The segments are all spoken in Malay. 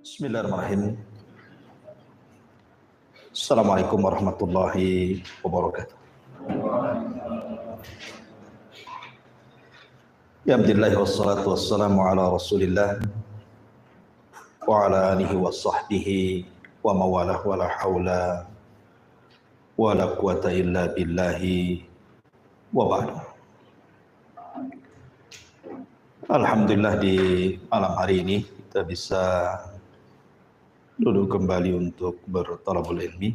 Bismillahirrahmanirrahim. Assalamualaikum warahmatullahi wabarakatuh. Ya Alhamdulillah wassalatu wassalamu ala Rasulillah wa ala alihi wa sahbihi wa mawalah wa la hawla wa la quwata illa billahi wa ba'du. Alhamdulillah di malam hari ini kita bisa duduk kembali untuk bertalabul ilmi,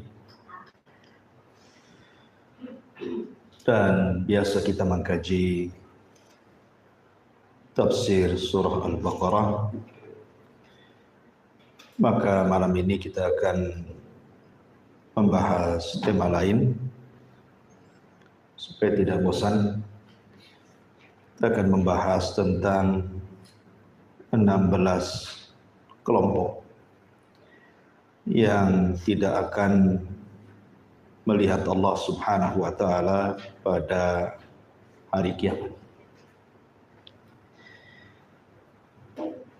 dan biasa kita mengkaji tafsir surah Al-Baqarah. Maka malam ini kita akan membahas tema lain supaya tidak bosan. Kita akan membahas tentang 16 kelompok yang tidak akan melihat Allah Subhanahu wa taala pada hari kiamat.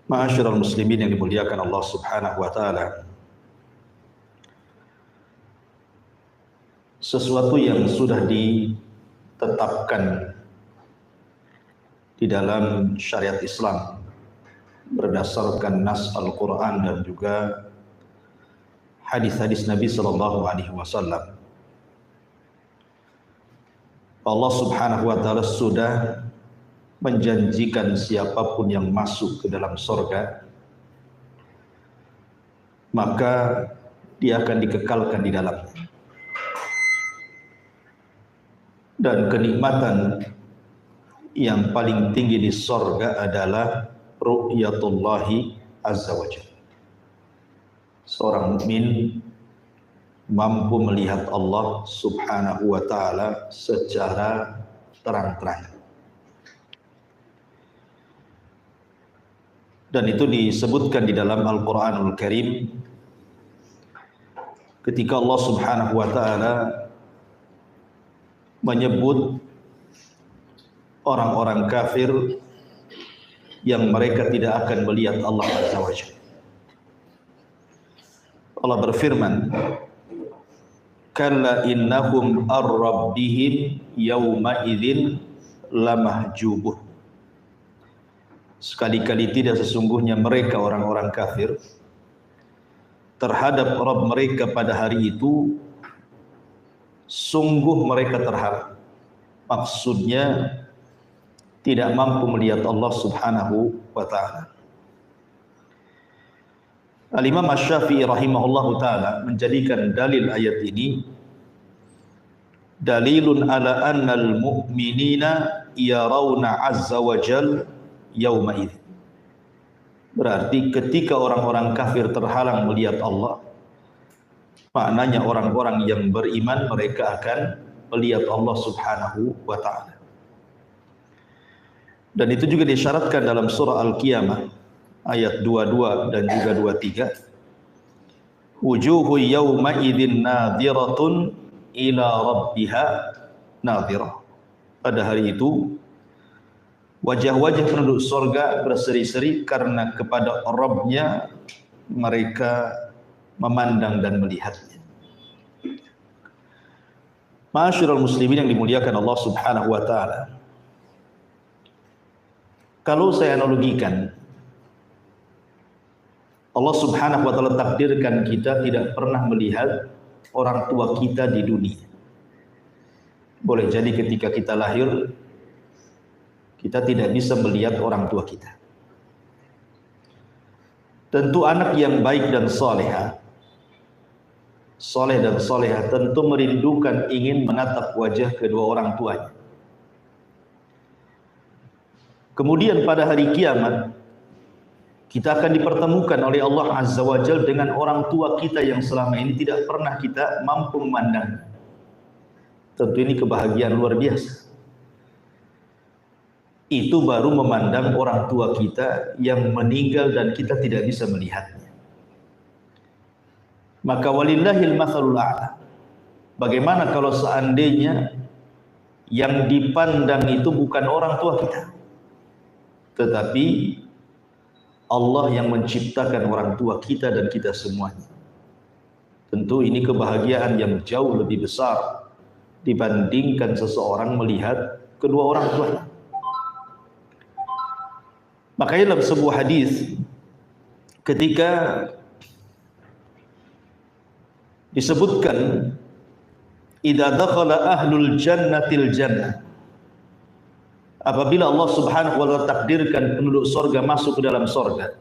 Ma'asyiral muslimin yang dimuliakan Allah Subhanahu wa taala, sesuatu yang sudah ditetapkan di dalam syariat Islam berdasarkan nas Al-Quran dan juga hadis-hadis Nabi sallallahu alaihi wasallam. Allah Subhanahu wa taala sudah menjanjikan siapapun yang masuk ke dalam surga, maka dia akan dikekalkan di dalamnya. Dan kenikmatan yang paling tinggi di surga adalah ru'yatullahi azza wa jalla. Seorang mukmin mampu melihat Allah Subhanahu wa taala secara terang-terangan. Dan itu disebutkan di dalam Al-Qur'anul Karim ketika Allah Subhanahu wa taala menyebut orang-orang kafir yang mereka tidak akan melihat Allah Azza wa Jalla. Allah berfirman, "Kalla innahum ar-rabbihim yawma idzin lamahjubuh." Sekali-kali tidak, sesungguhnya mereka orang-orang kafir terhadap Rabb mereka pada hari itu sungguh mereka terhalang. Maksudnya tidak mampu melihat Allah Subhanahu wa taala. Al-Imam Asy-Syafi'i rahimahullahu taala menjadikan dalil ayat ini dalilun ala annal mu'minina yarawna azza wa jal yauma idzin. Berarti ketika orang-orang kafir terhalang melihat Allah, maknanya orang-orang yang beriman mereka akan melihat Allah Subhanahu wa taala. Dan itu juga disyaratkan dalam surah Al-Qiyamah ayat 22 dan juga 23. Wujuhu yawma idzin nadhiratun ila rabbiha nadhirah. Pada hari itu wajah-wajah penduduk surga berseri-seri karena kepada Rabb-nya mereka memandang dan melihatnya. Ma'asyiral muslimin yang dimuliakan Allah Subhanahu wa taala, kalau saya analogikan, Allah Subhanahu wa taala takdirkan kita tidak pernah melihat orang tua kita di dunia. Boleh jadi ketika kita lahir kita tidak bisa melihat orang tua kita. Tentu anak yang baik dan soleh dan solehah tentu merindukan, ingin menatap wajah kedua orang tuanya. Kemudian pada hari kiamat kita akan dipertemukan oleh Allah Azza wa Jalla dengan orang tua kita yang selama ini tidak pernah kita mampu memandang. Tentu ini kebahagiaan luar biasa. Itu baru memandang orang tua kita yang meninggal dan kita tidak bisa melihatnya. Maka walillahil matsalul a'la. Bagaimana kalau seandainya yang dipandang itu bukan orang tua kita, tetapi Allah yang menciptakan orang tua kita dan kita semuanya. Tentu ini kebahagiaan yang jauh lebih besar dibandingkan seseorang melihat kedua orang tuanya. Makanya dalam sebuah hadis ketika disebutkan idza dakhala ahlul jannatil jannah, apabila Allah Subhanahu wa taala takdirkan penduduk surga masuk ke dalam surga,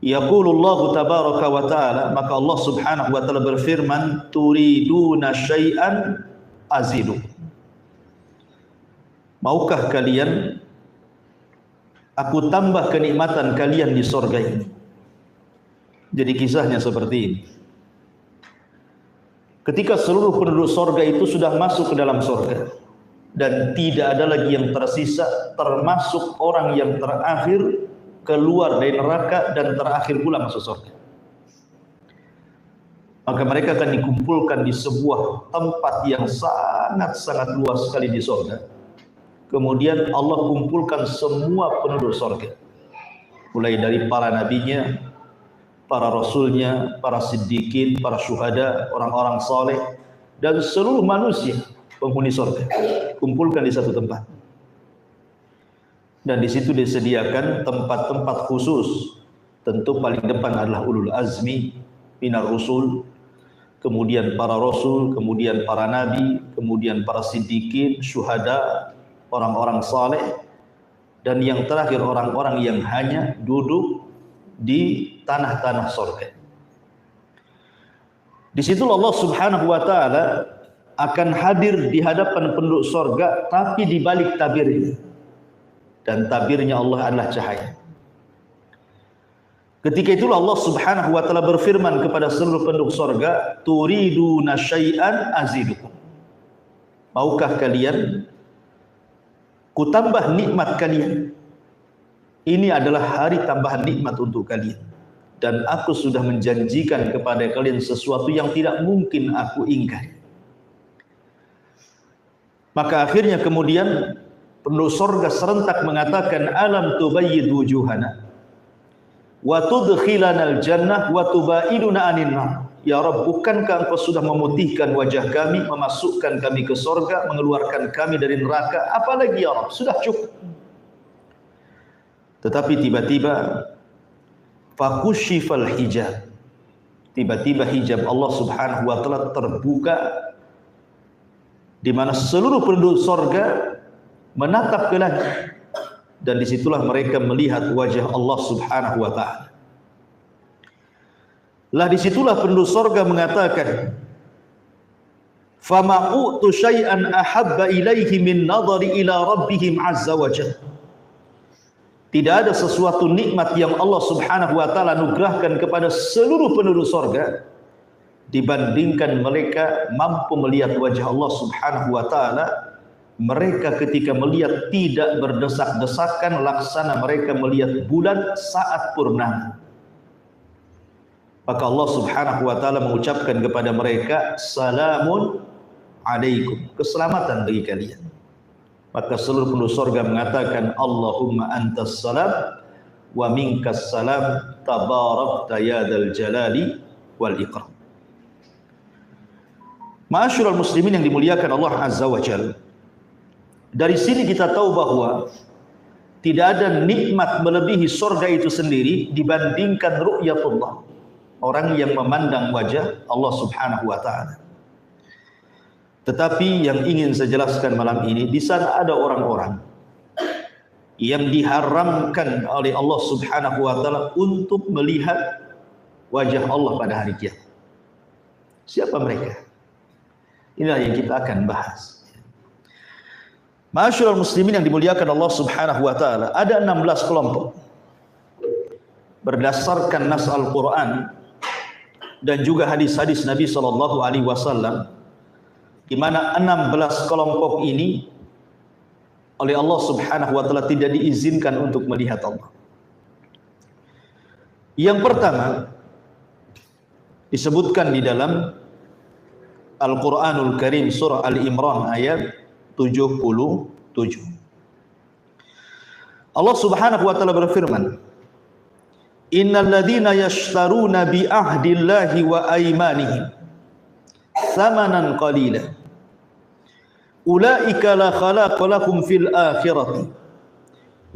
yaqulullahu tabaraka wa taala, maka Allah Subhanahu wa taala berfirman, turiduna syai'an azidu, maukah kalian aku tambah kenikmatan kalian di surga ini. Jadi kisahnya seperti ini. Ketika seluruh penduduk surga itu sudah masuk ke dalam surga dan tidak ada lagi yang tersisa, termasuk orang yang terakhir keluar dari neraka dan terakhir pula masuk surga. Maka mereka akan dikumpulkan di sebuah tempat yang sangat-sangat luas sekali di surga. Kemudian Allah kumpulkan semua penduduk surga, mulai dari para nabinya, para rasulnya, para siddiqin, para syuhada, orang-orang saleh, dan seluruh manusia penghuni surga kumpulkan di satu tempat. Dan di situ disediakan tempat-tempat khusus. Tentu paling depan adalah ulul azmi minar rusul, kemudian para rasul, kemudian para nabi, kemudian para siddiqin, syuhada, orang-orang saleh, dan yang terakhir orang-orang yang hanya duduk di tanah-tanah surga. Di situ Allah Subhanahu wa taala akan hadir di hadapan penduduk surga, tapi di balik tabirnya. Dan tabirnya Allah adalah cahaya. Ketika itulah Allah Subhanahu wa taala berfirman kepada seluruh penduduk surga, turiduna syai'an azidukum, maukah kalian kutambah nikmat kalian. Ini adalah hari tambahan nikmat untuk kalian, dan aku sudah menjanjikan kepada kalian sesuatu yang tidak mungkin aku ingkari. Maka akhirnya kemudian penduduk surga serentak mengatakan, alam tubayyid wujuhana wa tudkhilanal jannah wa tubaiduna anin nar. Ya Rabb, bukankah engkau sudah memutihkan wajah kami, memasukkan kami ke surga, mengeluarkan kami dari neraka? Apalagi ya Rabb, sudah cukup. Tetapi tiba-tiba fakushifal hijab, tiba-tiba hijab Allah Subhanahu wa taala terbuka, di mana seluruh penduduk surga menatap ke langit, dan disitulah mereka melihat wajah Allah Subhanahu wa taala. Lah disitulah penduduk surga mengatakan, fama u'tu syai'an ahabba ilaihi min nadhari ila rabbihim azza wa jalla. Tidak ada sesuatu nikmat yang Allah Subhanahu wa taala anugerahkan kepada seluruh penduduk surga dibandingkan mereka mampu melihat wajah Allah Subhanahu wa taala. Mereka ketika melihat tidak berdesak-desakan, laksana mereka melihat bulan saat purnama. Maka Allah Subhanahu wa taala mengucapkan kepada mereka, salamun alaikum, keselamatan bagi kalian. Maka seluruh penduduk surga mengatakan, Allahumma antas salam wa minkas salam tabarakta ya dzal jalali wal ikram. Ma'asyiral muslimin yang dimuliakan Allah Azza wa Jalla, dari sini kita tahu bahwa tidak ada nikmat melebihi surga itu sendiri dibandingkan ru'yatullah, orang yang memandang wajah Allah Subhanahu wa taala. Tetapi yang ingin saya jelaskan malam ini, di sana ada orang-orang yang diharamkan oleh Allah Subhanahu wa taala untuk melihat wajah Allah pada hari kiamat. Siapa mereka? Inilah yang kita akan bahas. Ma'asyiral muslimin yang dimuliakan Allah Subhanahu wa taala, ada 16 kelompok berdasarkan nas Al-Qur'an dan juga hadis-hadis Nabi sallallahu alaihi wasallam, di mana 16 kelompok ini oleh Allah Subhanahu wa taala tidak diizinkan untuk melihat Allah. Yang pertama disebutkan di dalam Al-Qur'anul Karim surah Ali Imran ayat 77. Allah Subhanahu wa taala berfirman, "Innal ladzina yashtaruna bi ahdillahi wa aymanihim thamanan qalila ulaika la khalaqa lahum fil akhirati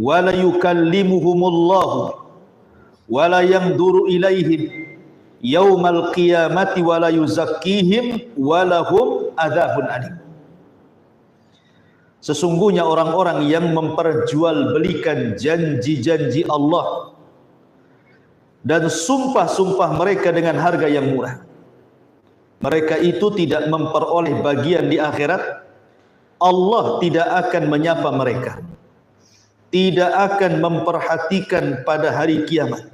wa la yukallimuhumullahu wa la yanzuru ilaihim yaumal qiyamati wa la yuzakkihim wa lahum adzabun alim." Sesungguhnya orang-orang yang memperjualbelikan janji-janji Allah dan sumpah-sumpah mereka dengan harga yang murah, mereka itu tidak memperoleh bagian di akhirat. Allah tidak akan menyapa mereka, tidak akan memperhatikan pada hari kiamat.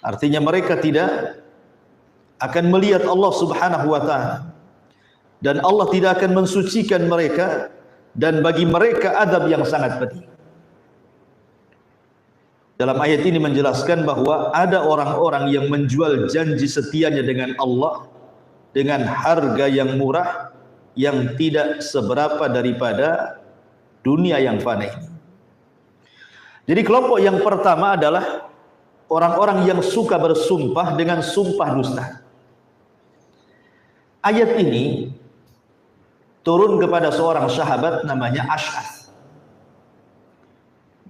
Artinya mereka tidak akan melihat Allah Subhanahu wa taala, dan Allah tidak akan mensucikan mereka, dan bagi mereka azab yang sangat pedih. Dalam ayat ini menjelaskan bahwa ada orang-orang yang menjual janji setianya dengan Allah dengan harga yang murah, yang tidak seberapa daripada dunia yang fana ini. Jadi kelompok yang pertama adalah orang-orang yang suka bersumpah dengan sumpah dusta. Ayat ini turun kepada seorang sahabat namanya Ash'ath.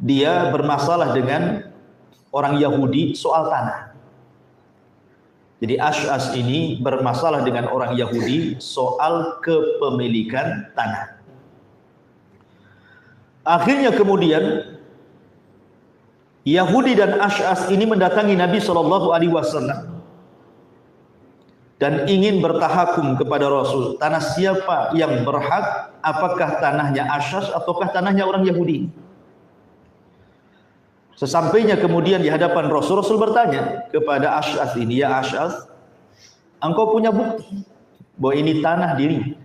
Dia bermasalah dengan orang Yahudi soal tanah. Jadi Ash'ath ini bermasalah dengan orang Yahudi soal kepemilikan tanah. Akhirnya kemudian Yahudi dan Ash'ath ini mendatangi Nabi SAW dan ingin bertahakum kepada Rasul. Tanah siapa yang berhak? Apakah tanahnya Ash'ath ataukah tanahnya orang Yahudi? Sesampainya kemudian di hadapan Rasul, Rasul bertanya kepada Ash'ath ini, "Ya Ash'ath, engkau punya bukti bahwa ini tanah diri?"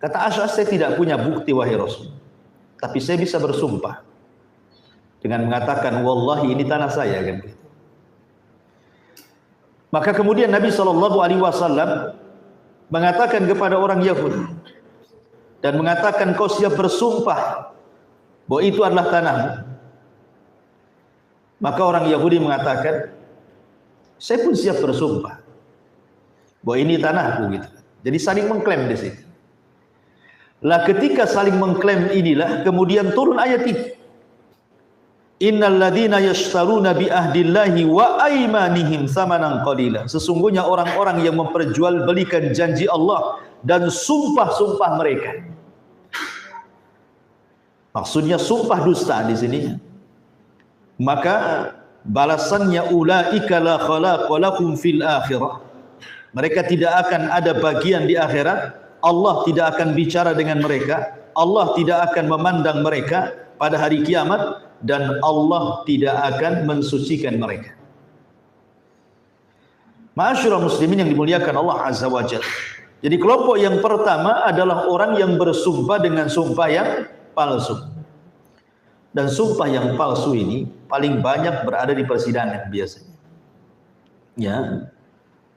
Kata Ash'ath, "Saya tidak punya bukti wahai Rasul, tapi saya bisa bersumpah dengan mengatakan, wallahi ini tanah saya," kan begitu. Maka kemudian Nabi SAW mengatakan kepada orang Yahudi dan mengatakan, "Kau siap bersumpah bahwa itu adalah tanahmu?" Maka orang Yahudi mengatakan, "Saya pun siap bersumpah bahwa ini tanahku," gitu. Jadi saling mengklaim di sini. Lah ketika saling mengklaim inilah kemudian turun ayat ini. Innal ladzina yashtaruna bi ahdillahi wa aymanihim tsamanan qalila. Sesungguhnya orang-orang yang memperjualbelikan janji Allah dan sumpah-sumpah mereka. Maksudnya sumpah dusta di sini. Maka balasannya ulaika la khalaqa lakum fil akhirah. Mereka tidak akan ada bagian di akhirat. Allah tidak akan bicara dengan mereka. Allah tidak akan memandang mereka pada hari kiamat, dan Allah tidak akan mensucikan mereka. Ma'asyiral muslimin yang dimuliakan Allah Azza wa Jalla. Jadi kelompok yang pertama adalah orang yang bersumpah dengan sumpah yang palsu. Dan sumpah yang palsu ini paling banyak berada di persidangan biasanya. Ya,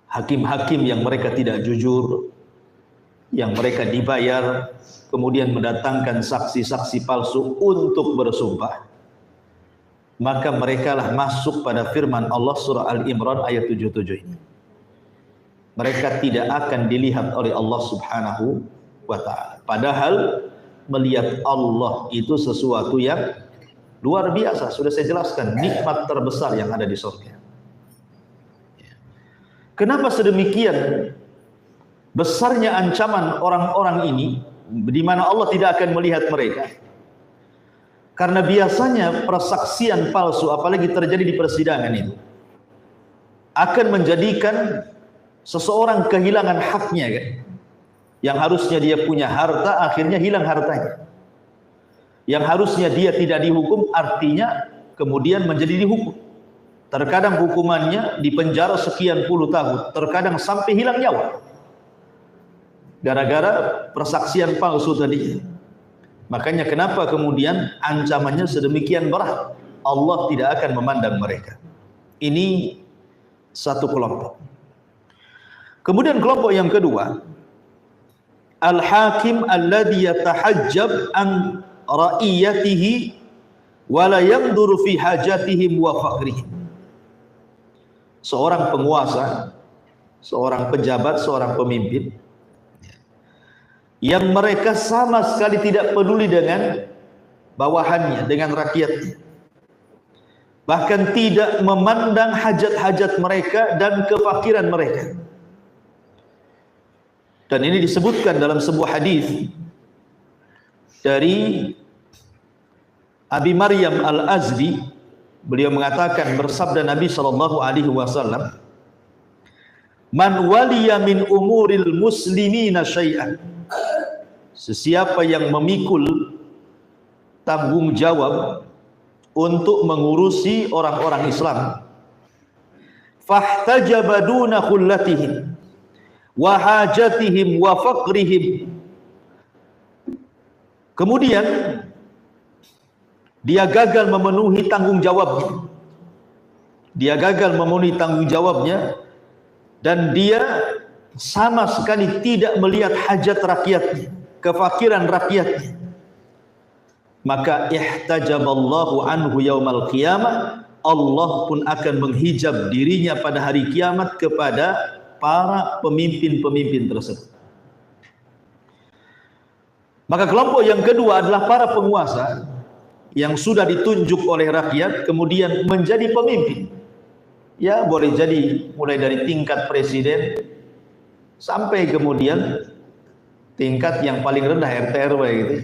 hakim-hakim yang mereka tidak jujur, yang mereka dibayar, kemudian mendatangkan saksi-saksi palsu untuk bersumpah. Maka merekalah masuk pada firman Allah surah Al-Imran ayat 77 ini. Mereka tidak akan dilihat oleh Allah Subhanahu wa ta'ala. Padahal melihat Allah itu sesuatu yang luar biasa. Sudah saya jelaskan, nikmat terbesar yang ada di surga. Kenapa sedemikian besarnya ancaman orang-orang ini, di mana Allah tidak akan melihat mereka? Karena biasanya persaksian palsu, apalagi terjadi di persidangan itu, akan menjadikan seseorang kehilangan haknya, kan? Yang harusnya dia punya harta, akhirnya hilang hartanya. Yang harusnya dia tidak dihukum, artinya kemudian menjadi dihukum. Terkadang hukumannya dipenjara sekian puluh tahun, terkadang sampai hilang nyawa, gara-gara persaksian palsu tadi. Makanya kenapa kemudian ancamannya sedemikian berat? Allah tidak akan memandang mereka. Ini satu kelompok. Kemudian kelompok yang kedua, al-hakim alladhi yatahajjab an ra'iyatihi wa la yanzuru fi hajatihim wa faqrihim. Seorang penguasa, seorang pejabat, seorang pemimpin yang mereka sama sekali tidak peduli dengan bawahannya, dengan rakyatnya, bahkan tidak memandang hajat-hajat mereka dan kefakiran mereka. Dan ini disebutkan dalam sebuah hadis dari Abi Maryam Al-Azdi. Beliau mengatakan, bersabda Nabi SAW, "Man waliya min umuril muslimina syai'an." Sesiapa yang memikul tanggung jawab untuk mengurusi orang-orang Islam, fahtajaba duna khullatihim wa hajatihim wa faqrihim, kemudian dia gagal memenuhi tanggung jawabnya, dan dia sama sekali tidak melihat hajat rakyatnya, kefakiran rakyatnya, maka ihtajaballahu anhu yaumal qiyamah, Allah pun akan menghijab dirinya pada hari kiamat kepada para pemimpin-pemimpin tersebut. Maka kelompok yang kedua adalah para penguasa yang sudah ditunjuk oleh rakyat kemudian menjadi pemimpin. Ya, boleh jadi mulai dari tingkat presiden sampai kemudian tingkat yang paling rendah RT RW gitu,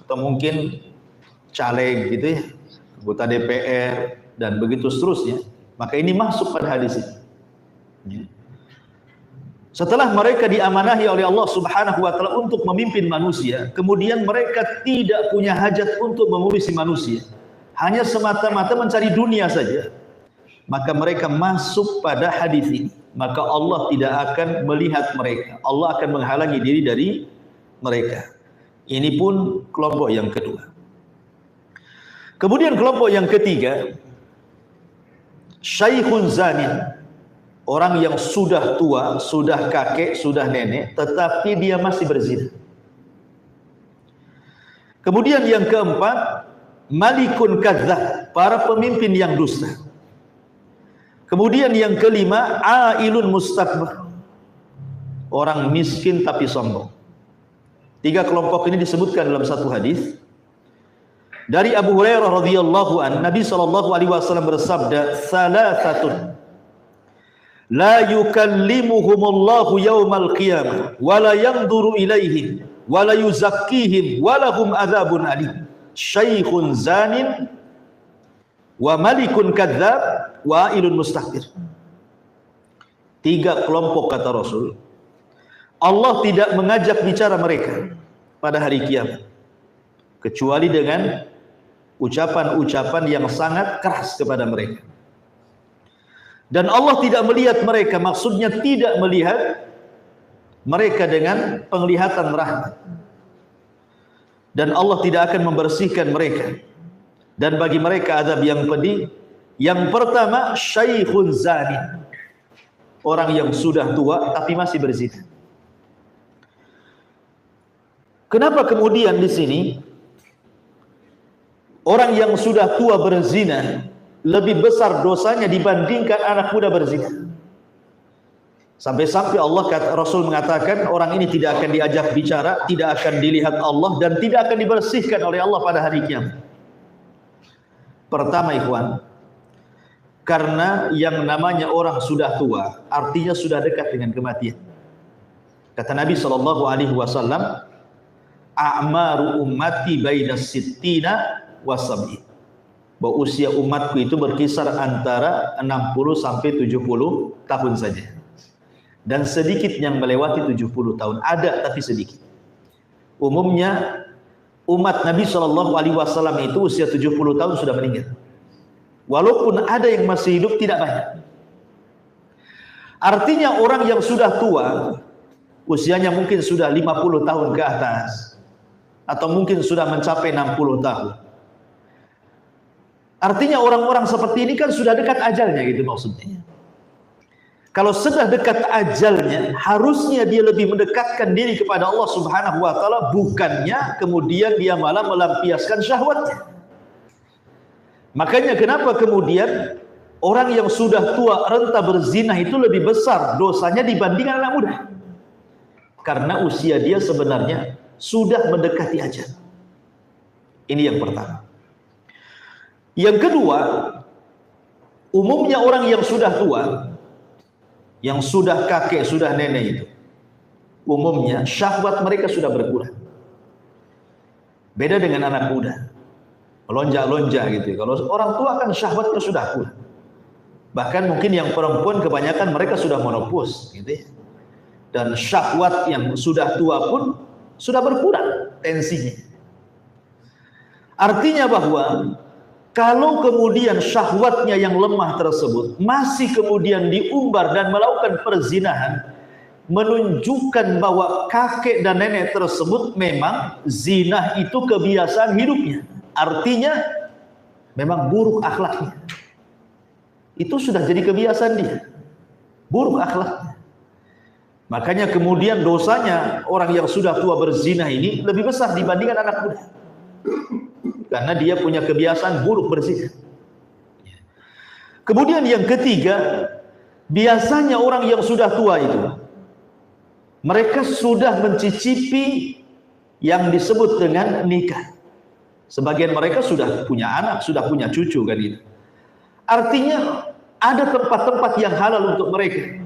atau mungkin caleg gitu ya, anggota DPR dan begitu seterusnya. Maka ini masuk pada hadis ini. Setelah mereka diamanahi oleh Allah Subhanahu wa taala untuk memimpin manusia, kemudian mereka tidak punya hajat untuk mengurusi manusia, hanya semata-mata mencari dunia saja, maka mereka masuk pada hadis ini. Maka Allah tidak akan melihat mereka, Allah akan menghalangi diri dari mereka. Ini pun kelompok yang kedua. Kemudian kelompok yang ketiga, syaikhun zanin. Orang yang sudah tua, sudah kakek, sudah nenek, tetapi dia masih berzina. Kemudian yang keempat, malikun kadzdzab, para pemimpin yang dusta. Kemudian yang kelima, ailun mustakbar, orang miskin tapi sombong. Tiga kelompok ini disebutkan dalam satu hadis dari Abu Hurairah radhiyallahu an. Nabi SAW bersabda, "Salasatun la yukallimuhumullahu yaumal qiyamah wa la yanzuru ilaihim wa la yuzakkihim wa lahum adzabun alim, syaikhun zanin wa malikun kadzdzab wa ailun mustakbir." Tiga kelompok, kata Rasul, Allah tidak mengajak bicara mereka pada hari kiamat kecuali dengan ucapan-ucapan yang sangat keras kepada mereka. Dan Allah tidak melihat mereka, maksudnya tidak melihat mereka dengan penglihatan rahmat. Dan Allah tidak akan membersihkan mereka. Dan bagi mereka azab yang pedih. Yang pertama, syaikhun zani, orang yang sudah tua tapi masih berzina. Kenapa kemudian di sini orang yang sudah tua berzina lebih besar dosanya dibandingkan anak muda berzina? Sampai-sampai Rasul mengatakan orang ini tidak akan diajak bicara, tidak akan dilihat Allah, dan tidak akan dibersihkan oleh Allah pada hari kiamat. Pertama, ikhwan, karena yang namanya orang sudah tua artinya sudah dekat dengan kematian. Kata Nabi SAW, a'maru ummati bainas sittina wasab'in, bahwa usia umatku itu berkisar antara 60 sampai 70 tahun saja. Dan sedikit yang melewati 70 tahun, ada tapi sedikit. Umumnya umat Nabi SAW itu usia 70 tahun sudah meninggal. Walaupun ada yang masih hidup, tidak banyak. Artinya orang yang sudah tua, usianya mungkin sudah 50 tahun ke atas, atau mungkin sudah mencapai 60 tahun. Artinya orang-orang seperti ini kan sudah dekat ajalnya, gitu maksudnya. Kalau sudah dekat ajalnya, harusnya dia lebih mendekatkan diri kepada Allah Subhanahu wa taala, bukannya kemudian dia malah melampiaskan syahwatnya. Makanya kenapa kemudian orang yang sudah tua renta berzina itu lebih besar dosanya dibandingkan anak muda? Karena usia dia sebenarnya sudah mendekati ajal. Ini yang pertama. Yang kedua, umumnya orang yang sudah tua, yang sudah kakek, sudah nenek itu, umumnya syahwat mereka sudah berkurang. Beda dengan anak muda, melonjak-lonjak gitu. Kalau orang tua kan syahwatnya sudah kurang. Bahkan mungkin yang perempuan kebanyakan mereka sudah menopause gitu ya. Dan syahwat yang sudah tua pun sudah berkurang tensinya. Artinya bahwa kalau kemudian syahwatnya yang lemah tersebut masih kemudian diumbar dan melakukan perzinahan, menunjukkan bahwa kakek dan nenek tersebut memang zina itu kebiasaan hidupnya. Artinya memang buruk akhlaknya. Itu sudah jadi kebiasaan dia. Buruk akhlaknya. Makanya kemudian dosanya orang yang sudah tua berzina ini lebih besar dibandingkan anak muda. Karena dia punya kebiasaan buruk berzina. Kemudian yang ketiga, biasanya orang yang sudah tua itu, mereka sudah mencicipi yang disebut dengan nikah. Sebagian mereka sudah punya anak, sudah punya cucu kan itu. Artinya ada tempat-tempat yang halal untuk mereka.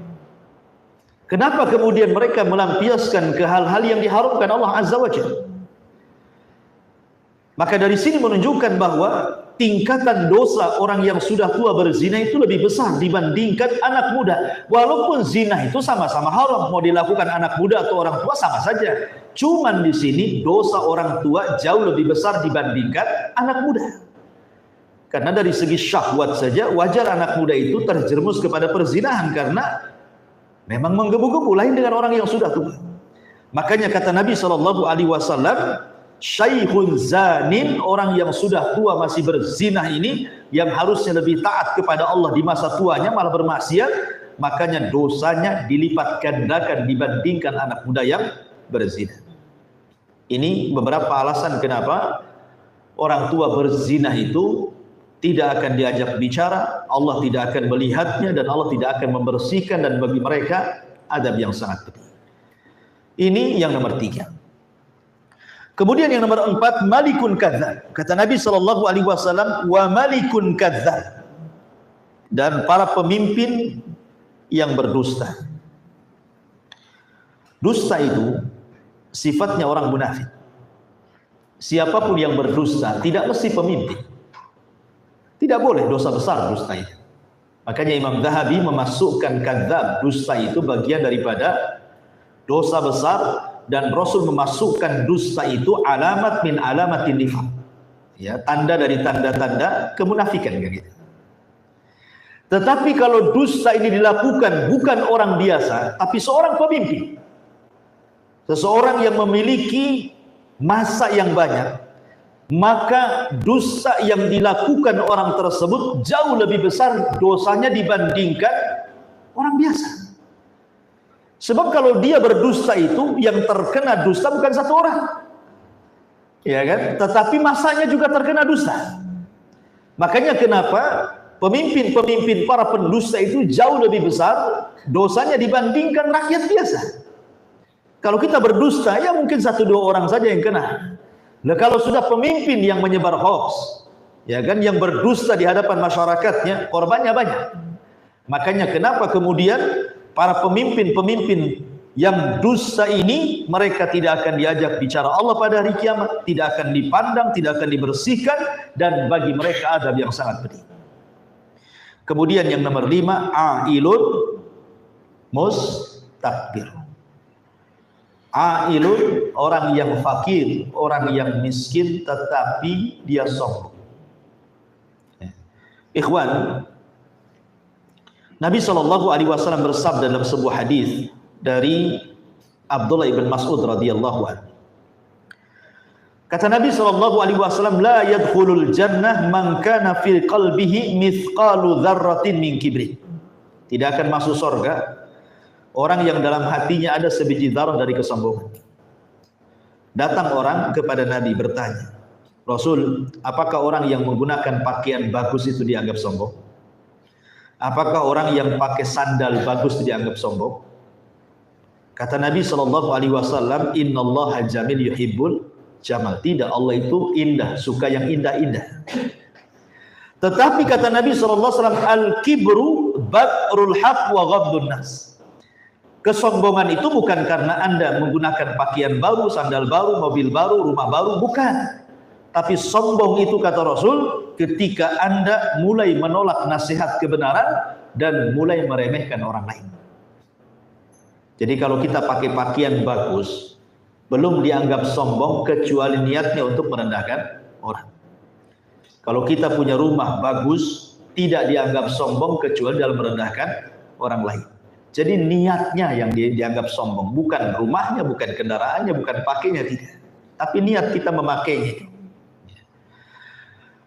Kenapa kemudian mereka melampiaskan ke hal-hal yang diharamkan Allah Azza wa Jalla? Maka dari sini menunjukkan bahwa tingkatan dosa orang yang sudah tua berzina itu lebih besar dibandingkan anak muda. Walaupun zina itu sama-sama haram, mau dilakukan anak muda atau orang tua sama saja. Cuman di sini dosa orang tua jauh lebih besar dibandingkan anak muda. Karena dari segi syahwat saja wajar anak muda itu terjerumus kepada perzinahan karena memang menggebu-gebu, lain dengan orang yang sudah tua. Makanya kata Nabi SAW, syaikhun zanin, orang yang sudah tua masih berzina ini, yang harusnya lebih taat kepada Allah di masa tuanya malah bermaksiat, makanya dosanya dilipat gandakan dibandingkan anak muda yang berzina. Ini beberapa alasan kenapa orang tua berzina itu tidak akan diajak bicara, Allah tidak akan melihatnya, dan Allah tidak akan membersihkan, dan bagi mereka adab yang sangat pedih. Ini yang nomor 3. Kemudian yang nomor 4, malikun kadzdzab. Kata Nabi SAW, wa malikun kadzdzab. Dan para pemimpin yang berdusta. Dusta itu sifatnya orang munafik. Siapapun yang berdusta tidak mesti pemimpin. Tidak boleh, dosa besar dusta itu. Makanya Imam Zahabi memasukkan kadzdzab, dusta itu bagian daripada dosa besar, dan Rasul memasukkan dusta itu alamat min alamatin nifaq. Ya, tanda dari tanda-tanda kemunafikan gitu. Tetapi kalau dusta ini dilakukan bukan orang biasa, tapi seorang pemimpin. Seseorang yang memiliki masa yang banyak, maka dosa yang dilakukan orang tersebut jauh lebih besar dosanya dibandingkan orang biasa. Sebab kalau dia berdusta itu, yang terkena dusta bukan satu orang, ya kan? Tetapi masanya juga terkena dusta. Makanya kenapa pemimpin-pemimpin para pendusta itu jauh lebih besar dosanya dibandingkan rakyat biasa. Kalau kita berdusta, ya mungkin 1-2 orang saja yang kena. Nah, kalau sudah pemimpin yang menyebar hoax, ya kan, yang berdusta di hadapan masyarakatnya, korbannya banyak. Makanya kenapa kemudian para pemimpin-pemimpin yang dusta ini, mereka tidak akan diajak bicara Allah pada hari kiamat, tidak akan dipandang, tidak akan dibersihkan, dan bagi mereka adab yang sangat pedih. Kemudian yang nomor 5, ailun mustakbir. Ailun, orang yang fakir, orang yang miskin tetapi dia sombong. Ikhwan, Nabi SAW bersabda dalam sebuah hadis dari Abdullah ibn Mas'ud radhiyallahu anhu. Kata Nabi SAW, la yadkhulul jannah man kana fi qalbihi mithqalu dzarratin min kibrin. Tidak akan masuk surga orang yang dalam hatinya ada sebiji zarah dari kesombongan. Datang orang kepada Nabi bertanya, Rasul, apakah orang yang menggunakan pakaian bagus itu dianggap sombong? Apakah orang yang pakai sandal bagus itu dianggap sombong? Kata Nabi SAW, Innallaha jamil yuhibbul jamal. Tidak, Allah itu indah, suka yang indah-indah. Tetapi kata Nabi SAW, Al-kibru batrul haq wa ghabdun nas. Kesombongan itu bukan karena Anda menggunakan pakaian baru, sandal baru, mobil baru, rumah baru, bukan. Tapi sombong itu kata Rasul ketika Anda mulai menolak nasihat kebenaran dan mulai meremehkan orang lain. Jadi kalau kita pakai pakaian bagus, belum dianggap sombong kecuali niatnya untuk merendahkan orang. Kalau kita punya rumah bagus, tidak dianggap sombong kecuali dalam merendahkan orang lain. Jadi niatnya yang dianggap sombong, bukan rumahnya, bukan kendaraannya, bukan pakainya, tidak. Tapi niat kita memakainya itu.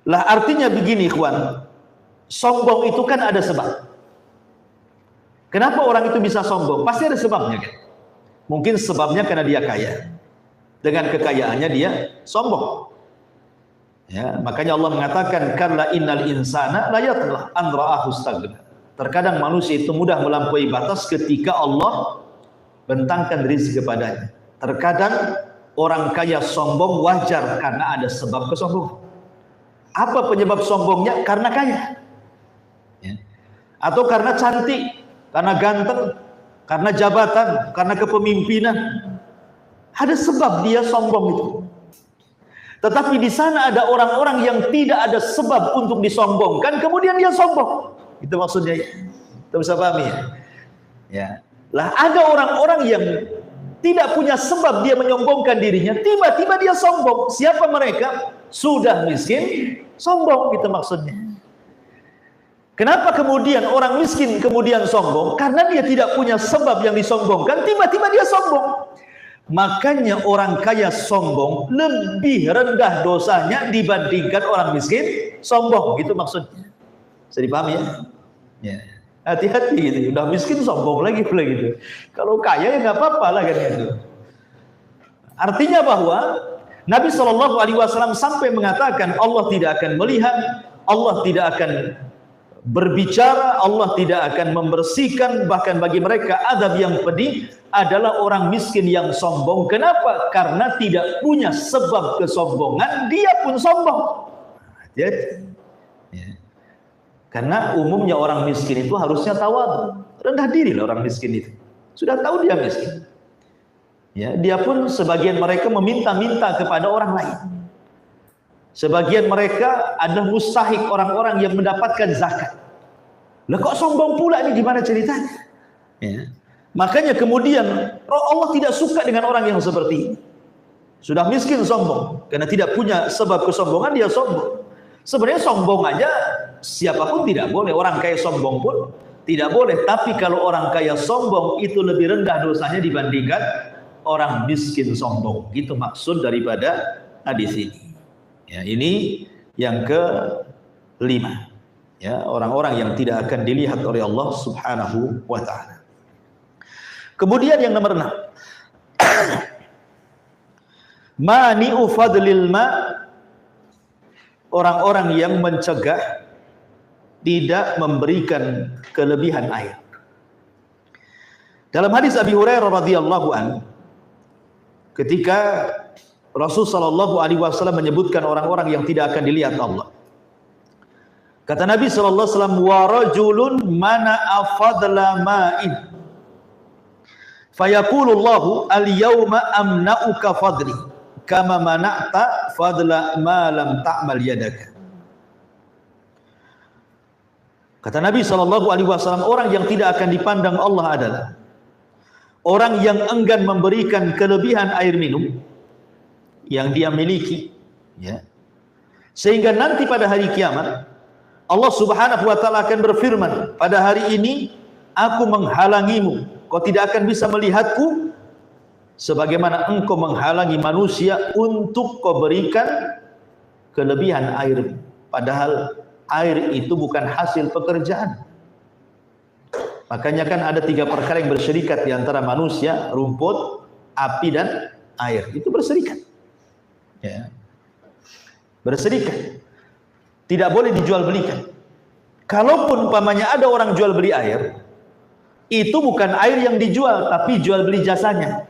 Lah artinya begini ikhwan, sombong itu kan ada sebab. Kenapa orang itu bisa sombong? Pasti ada sebabnya kan. Mungkin sebabnya karena dia kaya. Dengan kekayaannya dia sombong. Ya, makanya Allah mengatakan kalla innal insana la yatgha an ra'ahu istaghna. Terkadang manusia itu mudah melampaui batas ketika Allah bentangkan rezeki kepadanya. Terkadang orang kaya sombong wajar karena ada sebab kesombongan. Apa penyebab sombongnya? Karena kaya, ya. Atau karena cantik, karena ganteng, karena jabatan, karena kepemimpinan. Ada sebab dia sombong itu. Tetapi di sana ada orang-orang yang tidak ada sebab untuk disombongkan, kemudian dia sombong. Itu maksudnya. Kita bisa pahami ya? Ya. Lah ada orang-orang yang tidak punya sebab dia menyombongkan dirinya, tiba-tiba dia sombong. Siapa mereka? Sudah miskin, sombong, itu maksudnya. Kenapa kemudian orang miskin kemudian sombong? Karena dia tidak punya sebab yang disombongkan, tiba-tiba dia sombong. Makanya orang kaya sombong lebih rendah dosanya dibandingkan orang miskin sombong, gitu maksudnya. Bisa dipahami ya? Ya. Hati-hati gitu. Udah miskin sombong lagi pula gitu. Kalau kaya ya nggak apa-apa lah kan gitu. Artinya bahwa Nabi SAW sampai mengatakan Allah tidak akan melihat, Allah tidak akan berbicara, Allah tidak akan membersihkan, bahkan bagi mereka azab yang pedih adalah orang miskin yang sombong. Kenapa? Karena tidak punya sebab kesombongan, dia pun sombong. Jadi, ya. Karena umumnya orang miskin itu harusnya tawadhu, rendah diri lah orang miskin itu. Sudah tahu dia miskin. Ya, dia pun sebagian mereka meminta-minta kepada orang lain. Sebagian mereka ada mustahik orang-orang yang mendapatkan zakat. Lah kok sombong pula ini, gimana ceritanya? Ya. Makanya kemudian Allah tidak suka dengan orang yang seperti ini. Sudah miskin sombong, karena tidak punya sebab kesombongan dia sombong. Sebenarnya sombong aja siapapun tidak boleh, orang kaya sombong pun tidak boleh. Tapi kalau orang kaya sombong itu lebih rendah dosanya dibandingkan orang miskin sombong. Itu maksud daripada hadis ini. Ya, ini yang kelima. Ya, orang-orang yang tidak akan dilihat oleh Allah Subhanahu wa taala. Kemudian yang nomor 6. Mani'u fadlil ma, orang-orang yang mencegah tidak memberikan kelebihan air. Dalam hadis Abi Hurairah radhiyallahu anhu, ketika Rasul sallallahu alaihi wasallam menyebutkan orang-orang yang tidak akan dilihat Allah, kata Nabi sallallahu alaihi wasallam, wa rajulun mana'a fadla ma'in fayaqulullahu al-yawma amna'uka fadli kama mana'ta fadla ma lam ta'mal yadaka. Kata Nabi sallallahu alaihi wasallam, orang yang tidak akan dipandang Allah adalah orang yang enggan memberikan kelebihan air minum yang dia miliki, ya. Sehingga nanti pada hari kiamat Allah Subhanahu wa taala akan berfirman, pada hari ini aku menghalangimu, kau tidak akan bisa melihatku sebagaimana engkau menghalangi manusia untuk kau berikan kelebihan air, padahal air itu bukan hasil pekerjaan. Makanya kan ada 3 perkara yang berserikat di antara manusia, rumput, api dan air. Itu berserikat. Ya. Berserikat. Tidak boleh dijual belikan. Kalaupun umpamanya ada orang jual beli air, itu bukan air yang dijual, tapi jual beli jasanya.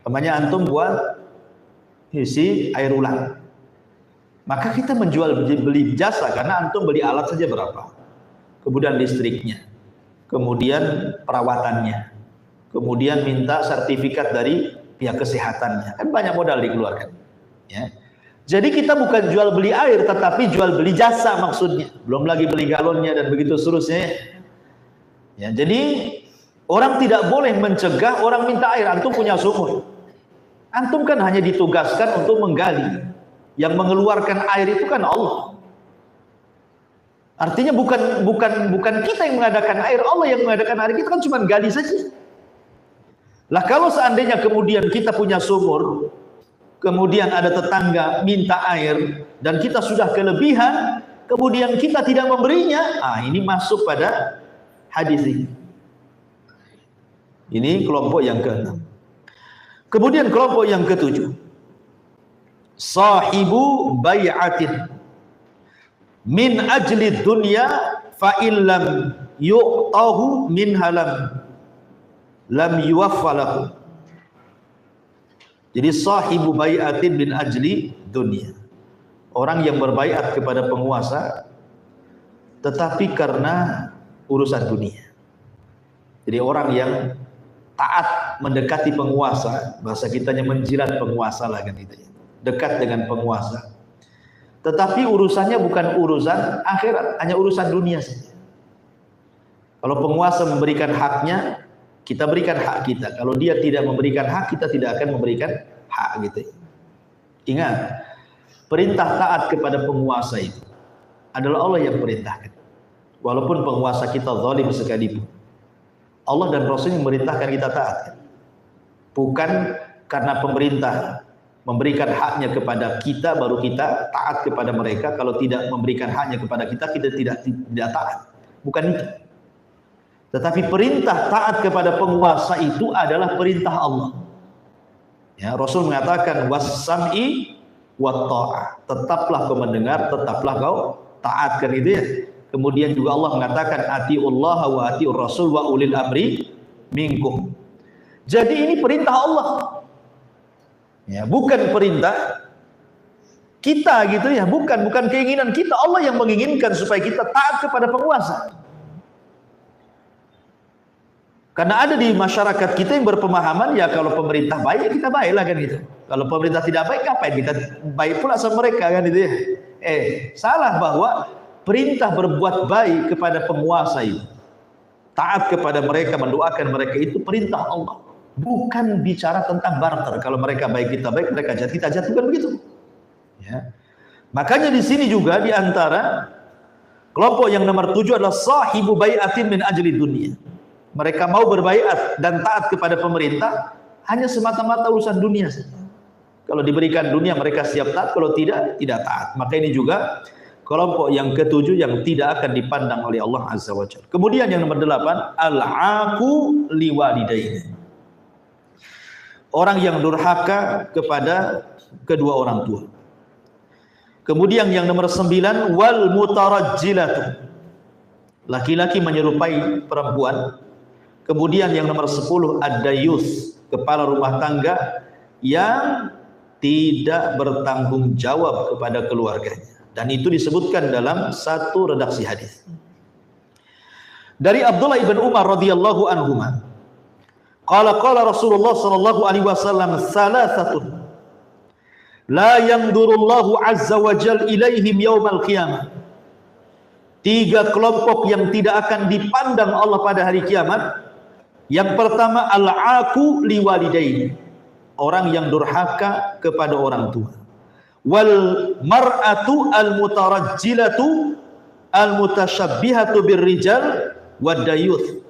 Umpamanya antum buat isi air ulang, maka kita menjual beli jasa karena antum beli alat saja berapa, kemudian listriknya, kemudian perawatannya, kemudian minta sertifikat dari pihak kesehatannya, kan banyak modal dikeluarkan. Ya. Jadi kita bukan jual beli air, tetapi jual beli jasa maksudnya. Belum lagi beli galonnya dan begitu seterusnya. Ya, jadi orang tidak boleh mencegah orang minta air. Antum punya sumur, antum kan hanya ditugaskan untuk menggali. Yang mengeluarkan air itu kan Allah. Artinya bukan kita yang mengadakan air, Allah yang mengadakan air. Kita kan cuma gali saja. Lah kalau seandainya kemudian kita punya sumur, kemudian ada tetangga minta air dan kita sudah kelebihan, kemudian kita tidak memberinya, ini masuk pada hadis ini. Ini kelompok yang ke-6. Kemudian kelompok yang ke-7, sahibu bai'atin min ajli dunya fa illam yu'tahu min halam lam yuwaffalahu. Jadi sahibu bai'atin min ajli dunia, orang yang berbaiat kepada penguasa tetapi karena urusan dunia. Jadi orang yang taat mendekati penguasa, bahasa kitanya menjilat penguasa lah kan gitu ya. Dekat dengan penguasa. Tetapi urusannya bukan urusan akhirat, hanya urusan dunia saja. Kalau penguasa memberikan haknya, kita berikan hak kita. Kalau dia tidak memberikan hak, kita tidak akan memberikan hak gitu. Ingat, perintah taat kepada penguasa itu adalah Allah yang perintahkan. Walaupun penguasa kita zalim sekalipun, Allah dan Rasul yang memerintahkan kita taat. Bukan karena pemerintah memberikan haknya kepada kita baru kita taat kepada mereka. Kalau tidak memberikan haknya kepada kita, kita tidak taat. Bukan itu. Tetapi perintah taat kepada penguasa itu adalah perintah Allah. Ya, Rasul mengatakan was-sam'i wat-tha'ah. Tetaplah kau mendengar, tetaplah kau taat, kan itu ya. Kemudian juga Allah mengatakan atiullah wa atiur rasul wa ulil amri minkum. Jadi ini perintah Allah. Ya, bukan perintah kita gitu ya, bukan keinginan kita. Allah yang menginginkan supaya kita taat kepada penguasa. Karena ada di masyarakat kita yang berpemahaman, ya kalau pemerintah baik, ya kita baiklah kan gitu. Kalau pemerintah tidak baik, ngapain kita baik pula sama mereka kan gitu ya. Salah bahwa perintah berbuat baik kepada penguasa itu, taat kepada mereka, mendoakan mereka, itu perintah Allah. Bukan bicara tentang barter. Kalau mereka baik, kita baik, mereka jahat, kita jahat, bukan begitu. Ya. Makanya di sini juga di antara kelompok yang nomor 7 adalah sahibu bai'atin min ajli dunia. Mereka mau berbaiat dan taat kepada pemerintah hanya semata-mata urusan dunia saja. Kalau diberikan dunia mereka siap taat, kalau tidak taat. Maka ini juga kelompok yang ke-7 yang tidak akan dipandang oleh Allah Azza wa Jalla. Kemudian yang nomor 8, al-aqu liwalidayhi. Orang yang durhaka kepada kedua orang tua. Kemudian yang nomor 9, wal mutarajjilatu. Laki-laki menyerupai perempuan. Kemudian yang nomor 10, ad-dayus, kepala rumah tangga yang tidak bertanggung jawab kepada keluarganya. Dan itu disebutkan dalam satu redaksi hadis. Dari Abdullah ibn Umar radhiyallahu anhuma, qala Rasulullah sallallahu alaihi wasallam, salasatun la yanzurullahu azza wa jalla ilaihim yaumal qiyamah. 3 kelompok yang tidak akan dipandang Allah pada hari kiamat. Yang pertama, al-aqu liwalidayhi, orang yang durhaka kepada orang tua. Wal mar'atu al-mutarajjilatu al-mutasyabbihatu birrijal wadayuth,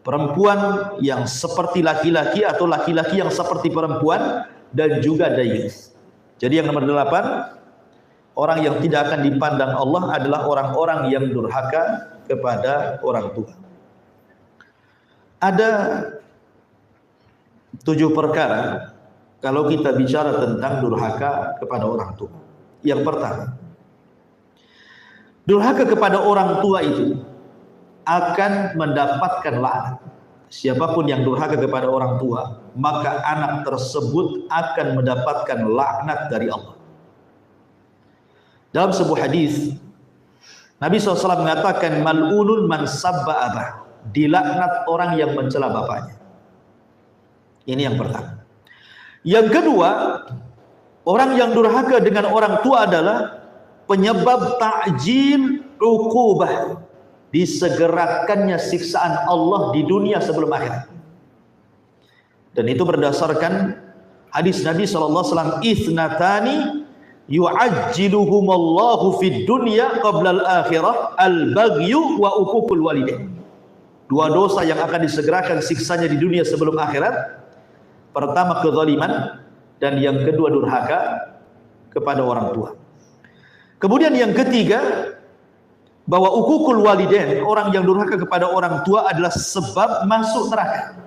perempuan yang seperti laki-laki atau laki-laki yang seperti perempuan, dan juga dayuth. Jadi yang nomor 8, orang yang tidak akan dipandang Allah adalah orang-orang yang durhaka kepada orang tua. Ada 7 perkara kalau kita bicara tentang durhaka kepada orang tua. Yang pertama, durhaka kepada orang tua itu akan mendapatkan laknat. Siapapun yang durhaka kepada orang tua, maka anak tersebut akan mendapatkan laknat dari Allah. Dalam sebuah hadis, Nabi SAW mengatakan, mal'unun man sabba abah, dilaknat orang yang mencela bapaknya. Ini yang pertama. Yang kedua, orang yang durhaka dengan orang tua adalah penyebab ta'jil uqubah, disegerakannya siksaan Allah di dunia sebelum akhirat. Dan itu berdasarkan hadis Nabi SAW, ithnatani yu'ajjiluhumallahu fid dunya qabla al-akhirah, al-baghyu wa uququl walidain. Dua dosa yang akan disegerakan siksanya di dunia sebelum akhirat. Pertama, kezaliman, dan yang kedua, durhaka kepada orang tua. Kemudian yang ketiga, bahwa uququl walidain, orang yang durhaka kepada orang tua adalah sebab masuk neraka.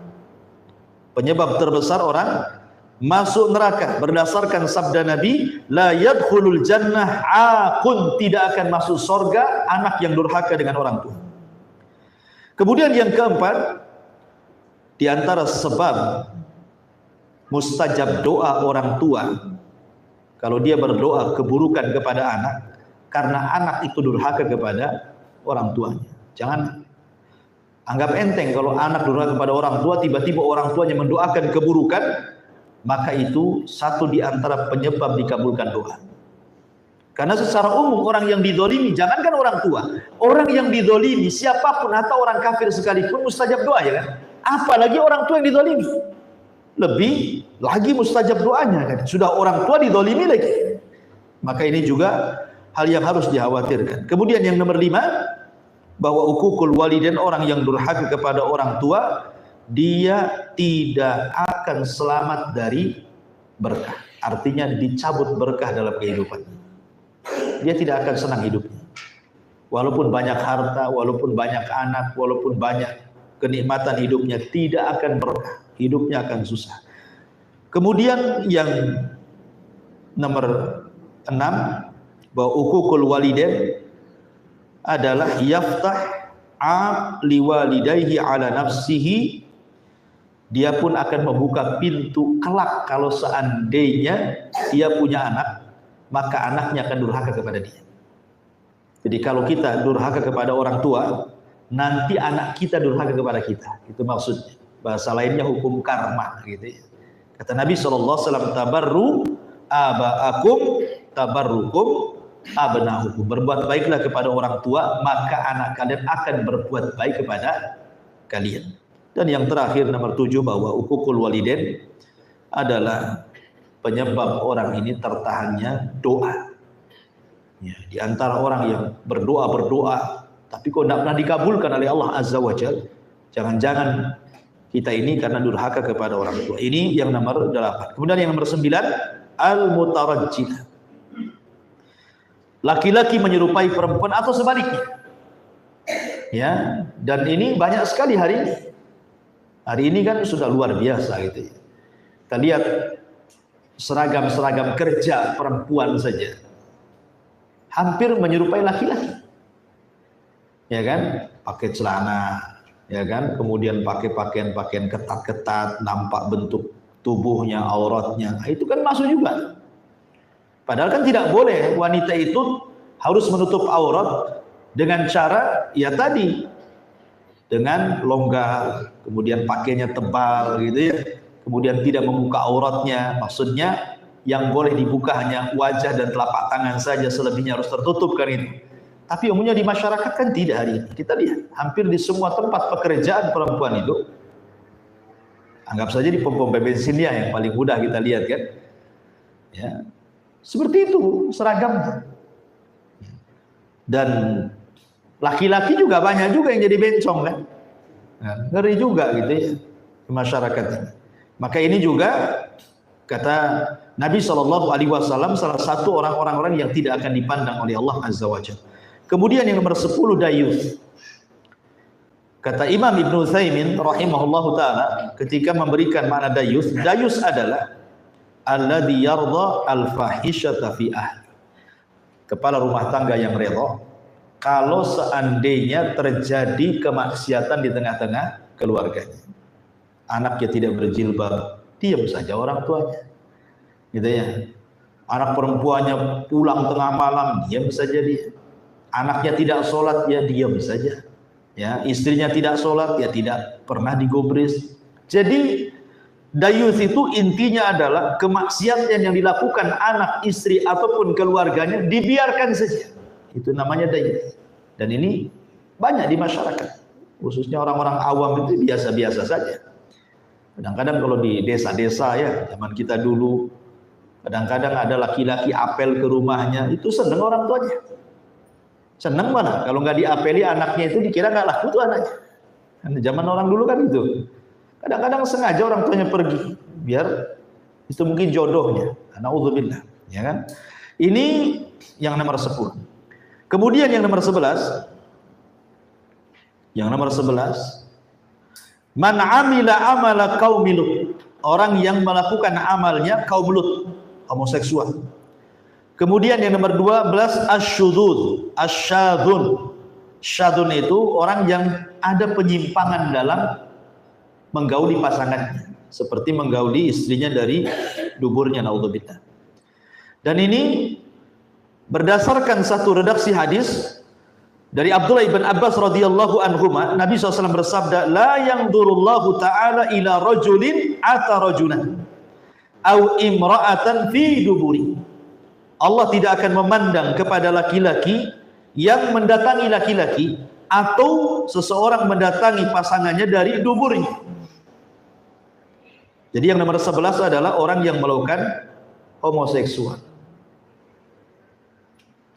Penyebab terbesar orang masuk neraka berdasarkan sabda Nabi, la yadkhulul jannah aqun, tidak akan masuk surga anak yang durhaka dengan orang tua. Kemudian yang keempat, di antara sebab mustajab doa orang tua, kalau dia berdoa keburukan kepada anak, karena anak itu durhaka kepada orang tuanya. Jangan anggap enteng kalau anak durhaka kepada orang tua, tiba-tiba orang tuanya mendoakan keburukan, maka itu satu di antara penyebab dikabulkan doa. Karena secara umum orang yang dizalimi, jangankan orang tua, orang yang dizalimi siapapun atau orang kafir sekalipun mustajab doa, ya kan? Apalagi orang tua yang dizalimi, lebih lagi mustajab doanya kan. Sudah orang tua dizalimi lagi. Maka ini juga hal yang harus dikhawatirkan. Kemudian yang nomor 5, bahwa uququl walidain, orang yang durhaka kepada orang tua, dia tidak akan selamat dari berkah. Artinya dicabut berkah dalam kehidupan. Dia tidak akan senang hidupnya. Walaupun banyak harta, walaupun banyak anak, walaupun banyak kenikmatan hidupnya, tidak akan berkah. Hidupnya akan susah. Kemudian yang nomor 6, bahwa uququl walidain adalah yaftah liwalidayhi ala nafsihi, dia pun akan membuka pintu kelak kalau seandainya dia punya anak, maka anaknya akan durhaka kepada dia. Jadi kalau kita durhaka kepada orang tua, nanti anak kita durhaka kepada kita. Itu maksudnya. Bahasa lainnya hukum karma gitu ya. Kata Nabi SAW, tabarru aba'akum tabarrukum abna'ukum. Berbuat baiklah kepada orang tua, maka anak kalian akan berbuat baik kepada kalian. Dan yang terakhir nomor 7, bahwa uququl walidain adalah penyebab orang ini tertahannya doa. Ya, di antara orang yang berdoa tapi kok tidak pernah dikabulkan oleh Allah Azza wa Jalla, jangan-jangan kita ini karena durhaka kepada orang tua. Ini yang nomor 8. Kemudian yang nomor 9, al-mutarajjilah. Laki-laki menyerupai perempuan atau sebaliknya. Ya, dan ini banyak sekali hari ini. Hari ini kan sudah luar biasa gitu ya. Kita lihat seragam-seragam kerja perempuan saja hampir menyerupai laki-laki. Ya kan? Pakai celana, ya kan? Kemudian pakai pakaian-pakaian ketat-ketat, nampak bentuk tubuhnya, auratnya. Nah, itu kan masuk juga. Padahal kan tidak boleh wanita itu harus menutup aurat dengan cara ya tadi, dengan longgar, kemudian pakainya tebal gitu ya, kemudian tidak membuka auratnya. Maksudnya yang boleh dibuka hanya wajah dan telapak tangan saja, selebihnya harus tertutup kan itu. Tapi umumnya di masyarakat kan tidak hari ini. Kita lihat hampir di semua tempat pekerjaan perempuan itu, anggap saja di pom-pom bensinnya yang paling mudah kita lihat kan, ya seperti itu seragamnya. Dan laki-laki juga banyak juga yang jadi bencong kan, nah, ngeri juga gitu ya di masyarakat ini. Maka ini juga kata Nabi SAW, salah satu orang-orang yang tidak akan dipandang oleh Allah Azza wa Jalla. Kemudian yang nomor 10, dayus. Kata Imam Ibn Utsaimin rahimahullahu ta'ala ketika memberikan makna dayus, dayus adalah alladhi yardha al-fahishata fi ahli. kepala rumah tangga yang redha kalau seandainya terjadi kemaksiatan di tengah-tengah keluarganya. Anaknya tidak berjilbab, diam saja orang tuanya. Gitu ya. Anak perempuannya pulang tengah malam, diam saja dia. Anaknya tidak sholat, ya diam saja. Ya, istrinya tidak sholat, ya tidak pernah digubris. Jadi dayuth itu intinya adalah kemaksiatan yang dilakukan anak, istri ataupun keluarganya dibiarkan saja. Itu namanya dayuth. Dan ini banyak di masyarakat, khususnya orang-orang awam itu biasa-biasa saja. Kadang-kadang kalau di desa-desa ya, zaman kita dulu, kadang-kadang ada laki-laki apel ke rumahnya, itu seneng orang tuanya. Seneng mana? Kalau nggak diapeli anaknya itu dikira nggak laku tuh anaknya. Zaman orang dulu kan itu. Kadang-kadang sengaja orang tuanya pergi biar itu mungkin jodohnya. Na'udzubillah, ya kan? Ini yang nomor 10. Kemudian yang nomor 11. Yang nomor 11, man amila amala qaumi Lut. Orang yang melakukan amalnya kaum Lut, homoseksual. Kemudian yang nomor 12, asyudzud, asyadzun. Syadzun itu orang yang ada penyimpangan dalam menggauli pasangannya, seperti menggauli istrinya dari duburnya, naudzubillah. Dan ini berdasarkan satu redaksi hadis dari Abdullah ibn Abbas radhiyallahu anhuma, Nabi SAW bersabda, la yanzurullahu ta'ala ila rajulin ata rajulan au imra'atan fi duburi. Allah tidak akan memandang kepada laki-laki yang mendatangi laki-laki atau seseorang mendatangi pasangannya dari duburnya. Jadi yang nomor 11 adalah orang yang melakukan homoseksual.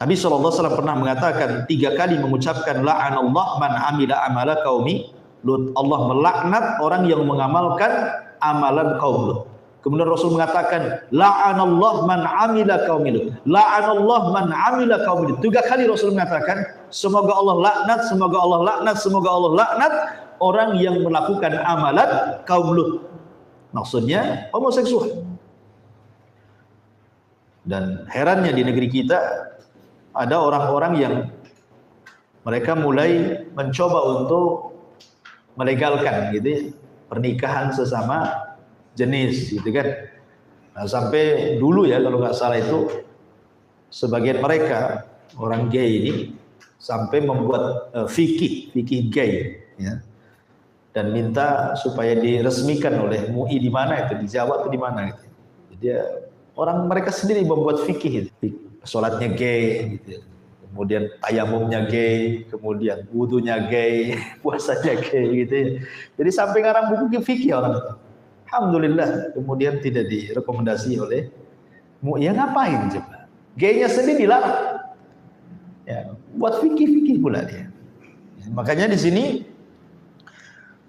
Nabi SAW pernah mengatakan 3 kali mengucapkan la'anallah man amila amala qaumi Lut. Allah melaknat orang yang mengamalkan amalan kaum Lut. Kemudian Rasul mengatakan la'anallah man amila qaumi Lut. La'anallah man amila qaumi Lut. 3 kali Rasul mengatakan semoga Allah laknat, semoga Allah laknat, semoga Allah laknat orang yang melakukan amalan kaum Lut. Maksudnya homoseksual. Dan herannya di negeri kita ada orang-orang yang mereka mulai mencoba untuk melegalkan gitu ya, pernikahan sesama jenis gitu kan. Nah, sampai dulu ya kalau nggak salah itu sebagian mereka orang gay ini sampai membuat fikih gay ya, dan minta supaya diresmikan oleh MUI di mana itu, di Jawa atau di mana gitu. Jadi orang mereka sendiri membuat fikih itu. Sholatnya gay, gitu. Kemudian tayamumnya gay, kemudian wudunya gay, puasanya gay, gitu ya. Jadi sampai ngarang buku fikih orang itu. Alhamdulillah, kemudian tidak direkomendasi oleh MUI. Ya ngapain coba? Gaynya sendiri dilarang. Ya, buat fikih pula dia. Ya, makanya di sini,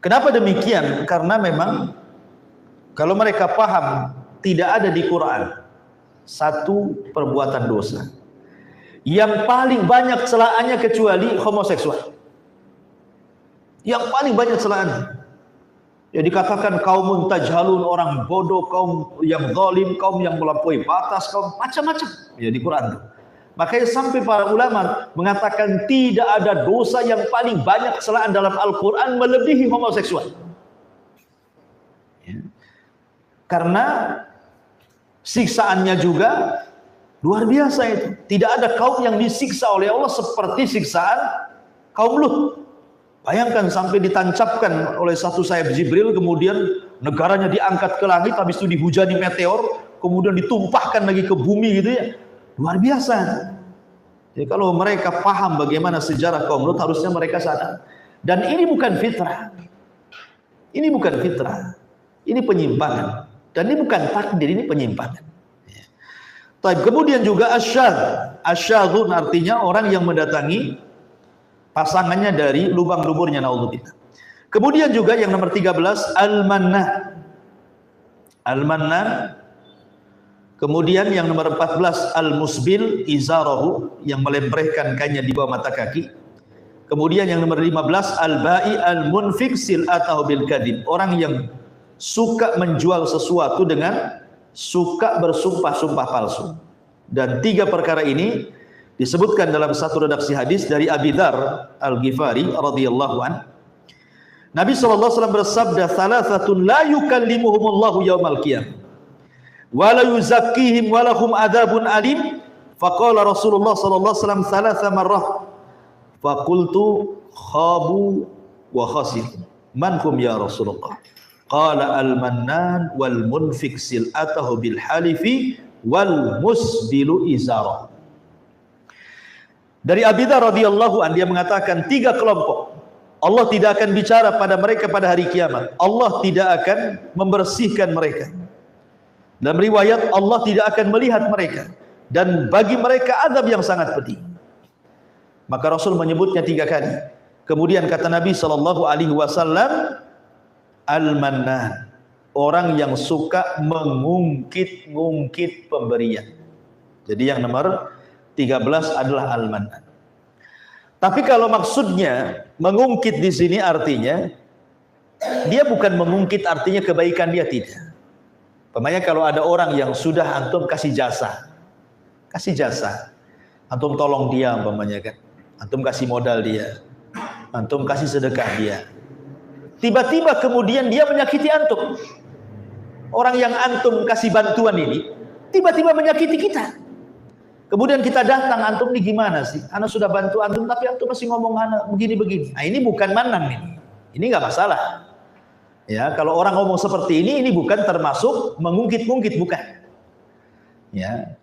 kenapa demikian? Karena memang kalau mereka paham tidak ada di Quran satu perbuatan dosa yang paling banyak celaannya kecuali homoseksual. Yang paling banyak celaannya. Ya dikatakan kaumun tajhalun, orang bodoh, kaum yang zalim, kaum yang melampaui batas, kaum macam-macam ya di Quran itu. Makanya sampai para ulama mengatakan tidak ada dosa yang paling banyak celaan dalam Al-Quran melebihi homoseksual. Ya. Karena siksaannya juga luar biasa itu. Tidak ada kaum yang disiksa oleh Allah seperti siksaan kaum Lut. Bayangkan sampai ditancapkan oleh satu sayap Jibril, kemudian negaranya diangkat ke langit, habis itu dihujani meteor, kemudian ditumpahkan lagi ke bumi gitu ya. Luar biasa. Jadi kalau mereka paham bagaimana sejarah kaum Lut, harusnya mereka sadar. Dan ini bukan fitrah. Ini bukan fitrah. Ini penyimpangan. Dan ini bukan takdir, ini penyimpangan. Ya. Kemudian juga asyadzun artinya orang yang mendatangi pasangannya dari lubang-luburnya, naudzubillah. Kemudian juga yang nomor 13 al-mannan. Al-mannan. Kemudian yang nomor 14 al-musbil izarahu, yang melemparkan kainnya di bawah mata kaki. Kemudian yang nomor 15 al-ba'i al-munfik sil'atahu bil kadhib, orang yang suka menjual sesuatu dengan suka bersumpah-sumpah palsu. Dan 3 perkara ini Disebutkan dalam satu redaksi hadis dari Abi Dzar Al-Ghifari radhiyallahu an, Nabi SAW bersabda, "Thalathatun la yukallimuhumullahu yaumal qiyamah wa la yuzakkihim wa lahum adzabun alim." Faqala Rasulullah SAW thalatha marrah. Faqultu khabu wa khasir. Man hum ya Rasulullah? Qala al-mannan wal munfik sil'atahu bil halifi wal musbilu izarah. Dari Abi Dzar radhiyallahu an, dia mengatakan 3 kelompok Allah tidak akan bicara pada mereka pada hari kiamat. Allah tidak akan membersihkan mereka. Dalam riwayat, Allah tidak akan melihat mereka, dan bagi mereka azab yang sangat pedih. Maka Rasul menyebutnya 3 kali. Kemudian kata Nabi SAW, al-mannan, orang yang suka mengungkit-ungkit pemberian. Jadi yang nomor 13 adalah al-mannan. Tapi kalau maksudnya mengungkit di sini artinya dia bukan mengungkit artinya kebaikan dia, tidak. Umpamanya kalau ada orang yang sudah antum kasih jasa, antum tolong dia umpamanya kan, antum kasih modal dia, antum kasih sedekah dia, tiba-tiba kemudian dia menyakiti antum. Orang yang antum kasih bantuan ini tiba-tiba menyakiti kita. Kemudian kita datang, antum ini gimana sih? Anak sudah bantu antum tapi antum masih ngomong anak begini-begini. Nah, ini bukan manan ini. Ini nggak masalah. Ya, kalau orang ngomong seperti ini bukan termasuk mengungkit-ungkit, bukan. Ya.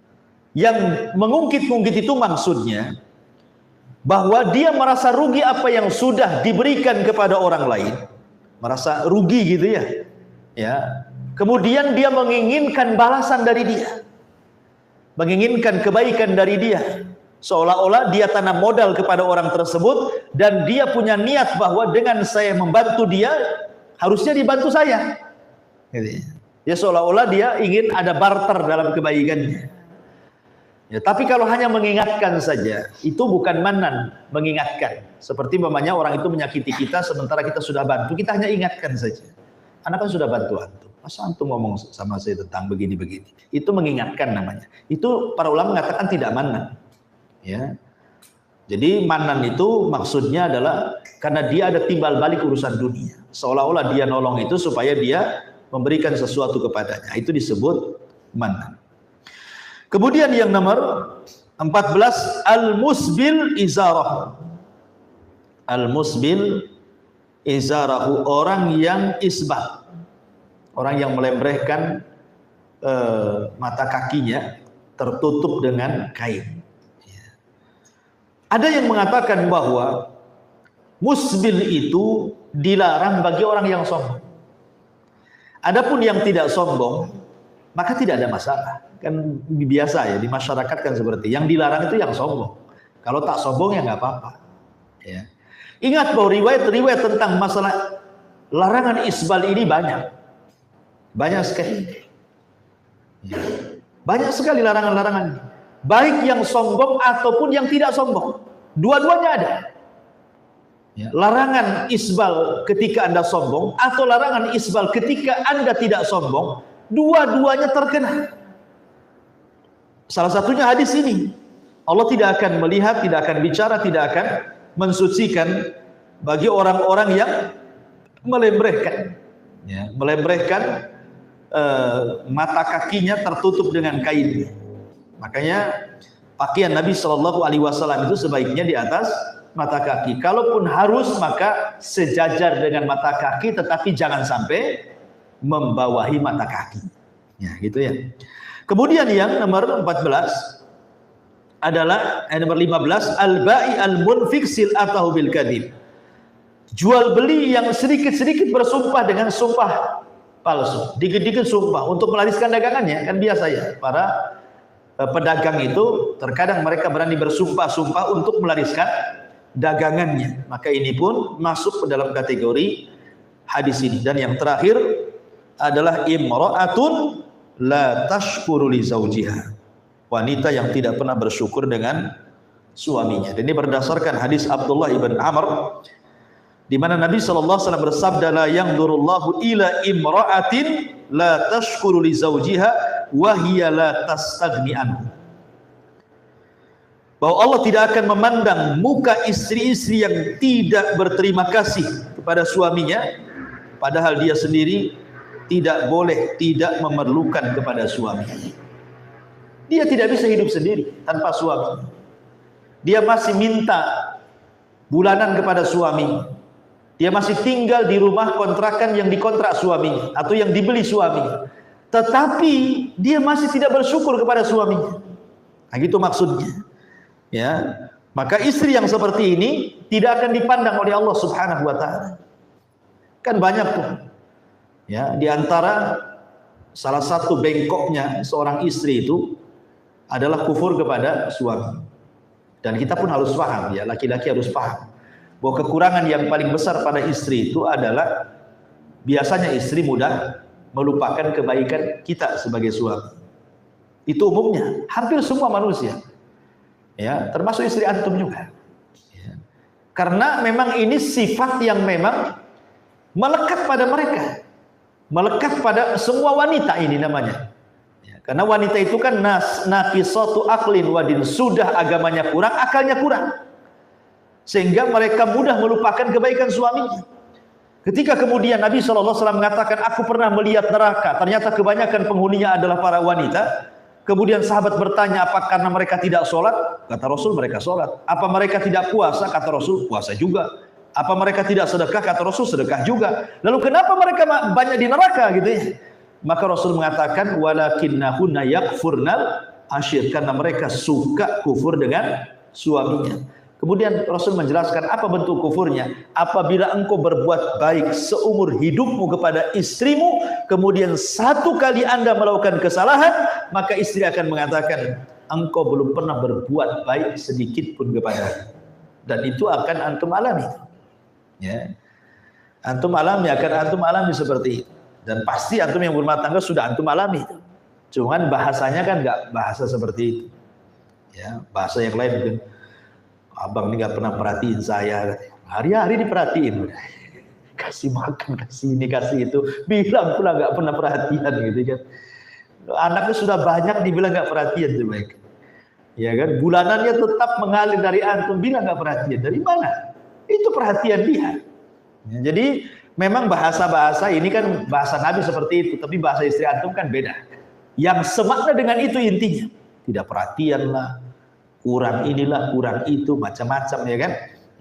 Yang mengungkit-ungkit itu maksudnya bahwa dia merasa rugi apa yang sudah diberikan kepada orang lain. Merasa rugi gitu ya. Ya. Kemudian dia menginginkan balasan dari dia. Menginginkan kebaikan dari dia, seolah-olah dia tanam modal kepada orang tersebut dan dia punya niat bahwa dengan saya membantu dia harusnya dibantu saya. Ya, seolah-olah dia ingin ada barter dalam kebaikannya. Ya, tapi kalau hanya mengingatkan saja, itu bukan manan, mengingatkan. Seperti umpamanya orang itu menyakiti kita sementara kita sudah bantu, kita hanya ingatkan saja. Anak kan sudah bantu antum. Masa antum ngomong sama saya tentang begini-begini? Itu mengingatkan namanya. Itu para ulama mengatakan tidak manan. Ya. Jadi manan itu maksudnya adalah karena dia ada timbal balik urusan dunia. Seolah-olah dia nolong itu supaya dia memberikan sesuatu kepadanya. Itu disebut manan. Kemudian yang nomor 14, al-musbil izarah. Al-musbil izarahu, orang yang isbal. Orang yang melembrehkan mata kakinya tertutup dengan kain. Ada yang mengatakan bahwa musbil itu dilarang bagi orang yang sombong. Adapun yang tidak sombong, maka tidak ada masalah. Kan biasa ya di masyarakat kan seperti yang dilarang itu yang sombong. Kalau tak sombong ya nggak apa-apa. Ya. Ingat bahwa riwayat-riwayat tentang masalah larangan isbal ini banyak sekali. Ya. Banyak sekali larangan-larangan, baik yang sombong ataupun yang tidak sombong. Dua-duanya ada. Ya. Larangan isbal ketika Anda sombong atau larangan isbal ketika Anda tidak sombong, dua-duanya terkena. Salah satunya hadis ini. Allah tidak akan melihat, tidak akan bicara, tidak akan mensucikan bagi orang-orang yang melembrehkan, ya, melembrehkan mata kakinya tertutup dengan kain. Makanya pakaian Nabi Shallallahu Alaihi Wasallam itu sebaiknya di atas mata kaki. Kalaupun harus maka sejajar dengan mata kaki, tetapi jangan sampai membawahi mata kaki. Ya, gitu ya. Kemudian yang nomor 14 adalah nomor 15, al-ba'i al-munfik sil'atahu bil kadhib. Jual beli yang sedikit-sedikit bersumpah dengan sumpah palsu, dikit-dikit sumpah untuk melariskan dagangannya. Kan biasa ya, para pedagang itu terkadang mereka berani bersumpah-sumpah untuk melariskan dagangannya. Maka ini pun masuk ke dalam kategori hadis ini. Dan yang terakhir adalah imra'atun la tashkuru li zawjiha, wanita yang tidak pernah bersyukur dengan suaminya. Dan ini berdasarkan hadis Abdullah ibn Amr, di mana Nabi SAW bersabda, la yanzurullahu ila imra'atin la tashkuru li zawjiha wa hiya la tastaghni anhu. bahwa Allah tidak akan memandang muka istri-istri yang tidak berterima kasih kepada suaminya, padahal dia sendiri tidak boleh tidak memerlukan kepada suami. Dia tidak bisa hidup sendiri tanpa suami. Dia masih minta bulanan kepada suami. Dia masih tinggal di rumah kontrakan yang dikontrak suami atau yang dibeli suami. Tetapi dia masih tidak bersyukur kepada suaminya. Nah, gitu maksudnya. Ya, maka istri yang seperti ini tidak akan dipandang oleh Allah Subhanahu wa taala. Kan banyak tuh. Ya, di antara salah satu bengkoknya seorang istri itu adalah kufur kepada suami. Dan kita pun harus paham, ya, laki-laki harus paham bahwa kekurangan yang paling besar pada istri itu adalah biasanya istri mudah melupakan kebaikan kita sebagai suami. Itu umumnya, hampir semua manusia, ya, termasuk istri antum juga. Ya. Karena memang ini sifat yang memang melekat pada mereka, melekat pada semua wanita ini namanya. Karena wanita itu kan naqisatu aqlin wadin, sudah agamanya kurang, akalnya kurang. Sehingga mereka mudah melupakan kebaikan suaminya. Ketika kemudian Nabi SAW mengatakan, aku pernah melihat neraka, ternyata kebanyakan penghuninya adalah para wanita. Kemudian sahabat bertanya, apa karena mereka tidak sholat? Kata Rasul, mereka sholat. Apa mereka tidak puasa? Kata Rasul, puasa juga. Apa mereka tidak sedekah? Kata Rasul, sedekah juga. Lalu kenapa mereka banyak di neraka gitu ya? Maka Rasul mengatakan walakinnahunna yakfurnal ashir, karena mereka suka kufur dengan suaminya. Kemudian Rasul menjelaskan apa bentuk kufurnya. Apabila engkau berbuat baik seumur hidupmu kepada istrimu, kemudian satu kali Anda melakukan kesalahan, maka istri akan mengatakan engkau belum pernah berbuat baik sedikit pun kepada. Dan itu akan antum alami. Ya. Antum alami, seperti itu. Dan pasti antum yang berumah tangga sudah antum alami itu. Cuman bahasanya kan nggak bahasa seperti itu. Ya, bahasa yang lain mungkin, abang ini nggak pernah perhatiin saya. Hari-hari diperhatiin. Kasih makan, kasih ini, kasih itu. Bilang pula nggak pernah perhatian gitu kan. Anaknya sudah banyak dibilang nggak perhatian coba. Ya kan, bulanannya tetap mengalir dari antum, bilang nggak perhatian. Dari mana? Itu perhatian dia. Ya, jadi memang bahasa-bahasa ini kan bahasa Nabi seperti itu, tapi bahasa istri antum kan beda. Yang semakna dengan itu intinya. Tidak perhatian lah, kurang inilah, kurang itu, macam-macam ya kan.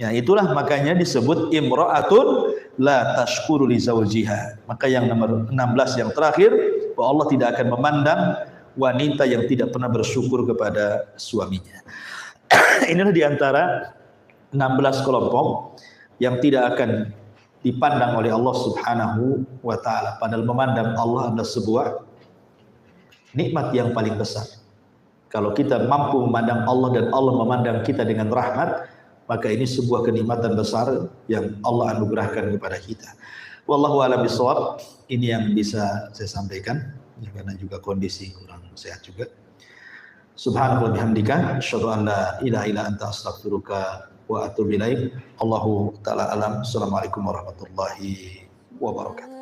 Ya itulah makanya disebut imra'atun la tashkuru li zawjiha. Maka yang nomor 16 yang terakhir, bahwa Allah tidak akan memandang wanita yang tidak pernah bersyukur kepada suaminya. Inilah diantara 16 kelompok yang tidak akan dipandang oleh Allah Subhanahu wa taala. Padahal memandang Allah adalah sebuah nikmat yang paling besar. Kalau kita mampu memandang Allah dan Allah memandang kita dengan rahmat, maka ini sebuah kenikmatan besar yang Allah anugerahkan kepada kita. Wallahu a'lam bishawab. Ini yang bisa saya sampaikan, karena juga kondisi kurang sehat juga. Subhanallah bihamdika, asyhadu an la ilaha illa anta, astaghfiruka wa atubu ilaik. Allahu ta'ala alam. Assalamualaikum warahmatullahi wabarakatuh.